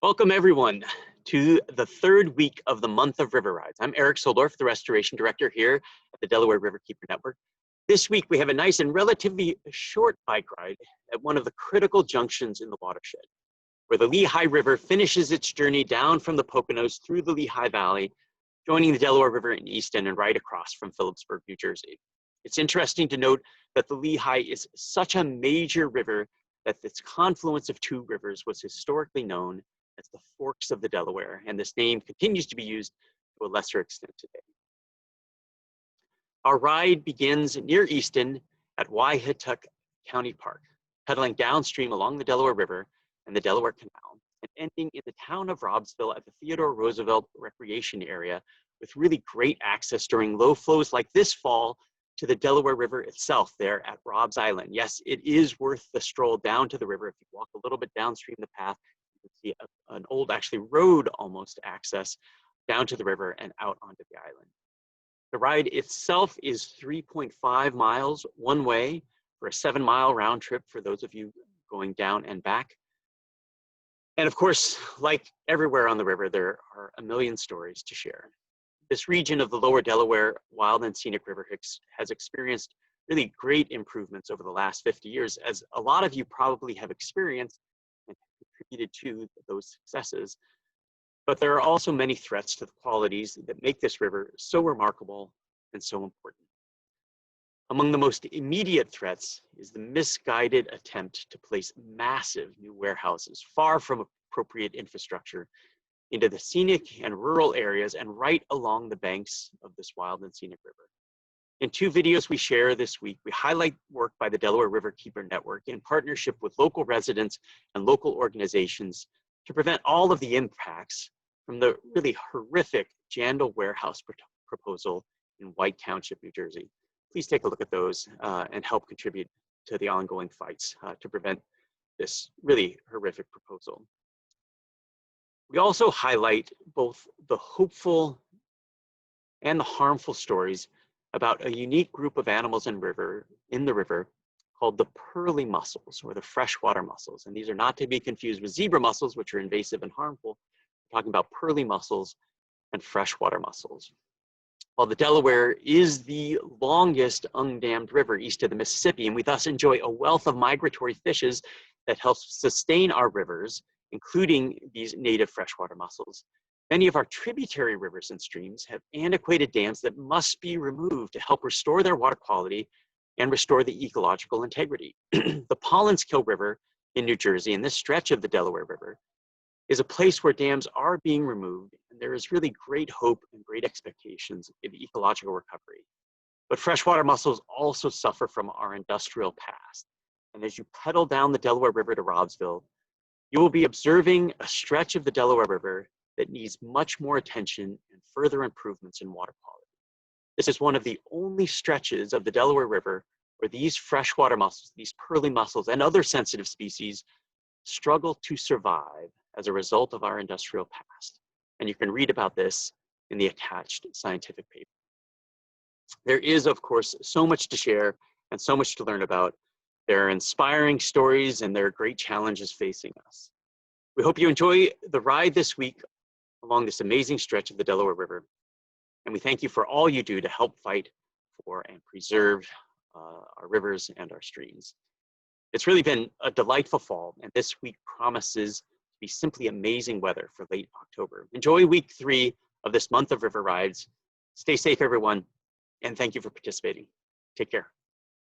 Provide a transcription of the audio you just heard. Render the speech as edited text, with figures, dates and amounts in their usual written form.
Welcome everyone to the third week of the month of river rides. I'm Eric Soldorf, the restoration director here at the Delaware Riverkeeper Network. This week we have a nice and relatively short bike ride at one of the critical junctions in the watershed, where the Lehigh River finishes its journey down from the Poconos through the Lehigh Valley, joining the Delaware River in Easton and right across from Phillipsburg, New Jersey. It's interesting to note that the Lehigh is such a major river that its confluence of two rivers was historically known as the Forks of the Delaware, and this name continues to be used to a lesser extent today. Our ride begins near Easton at Wahituck County Park, pedaling downstream along the Delaware River and the Delaware Canal, and ending in the town of Robsville at the Theodore Roosevelt Recreation Area, with really great access during low flows like this fall to the Delaware River itself there at Robb's Island. Yes, it is worth the stroll down to the river. If you walk a little bit downstream the path, you can see an old road almost access down to the river and out onto the island. The ride itself is 3.5 miles one way for a 7-mile round trip for those of you going down and back. And of course, like everywhere on the river, there are a million stories to share. This region of the lower Delaware Wild and Scenic River has experienced really great improvements over the last 50 years, as a lot of you probably have experienced and contributed to those successes. But there are also many threats to the qualities that make this river so remarkable and so important. Among the most immediate threats is the misguided attempt to place massive new warehouses far from appropriate infrastructure into the scenic and rural areas and right along the banks of this wild and scenic river. In 2 videos we share this week, we highlight work by the Delaware Riverkeeper Network in partnership with local residents and local organizations to prevent all of the impacts from the really horrific Jandal warehouse proposal in White Township, New Jersey. Please take a look at those and help contribute to the ongoing fights to prevent this really horrific proposal. We also highlight both the hopeful and the harmful stories about a unique group of animals in the river called the pearly mussels, or the freshwater mussels. And these are not to be confused with zebra mussels, which are invasive and harmful. We're talking about pearly mussels and freshwater mussels. While the Delaware is the longest undammed river east of the Mississippi, and we thus enjoy a wealth of migratory fishes that help sustain our rivers, including these native freshwater mussels, many of our tributary rivers and streams have antiquated dams that must be removed to help restore their water quality and restore the ecological integrity. The Pollenskill River in New Jersey, and this stretch of the Delaware River, is a place where dams are being removed, and there is really great hope and great expectations of ecological recovery. But freshwater mussels also suffer from our industrial past. And as you pedal down the Delaware River to Robsville, you will be observing a stretch of the Delaware River that needs much more attention and further improvements in water quality. This is one of the only stretches of the Delaware River where these freshwater mussels, these pearly mussels, and other sensitive species struggle to survive as a result of our industrial past. And you can read about this in the attached scientific paper. There is, of course, so much to share and so much to learn about. There are inspiring stories and there are great challenges facing us. We hope you enjoy the ride this week along this amazing stretch of the Delaware River. And we thank you for all you do to help fight for and preserve our rivers and our streams. It's really been a delightful fall, and this week promises to be simply amazing weather for late October. Enjoy week 3 of this month of river rides. Stay safe, everyone, and thank you for participating. Take care.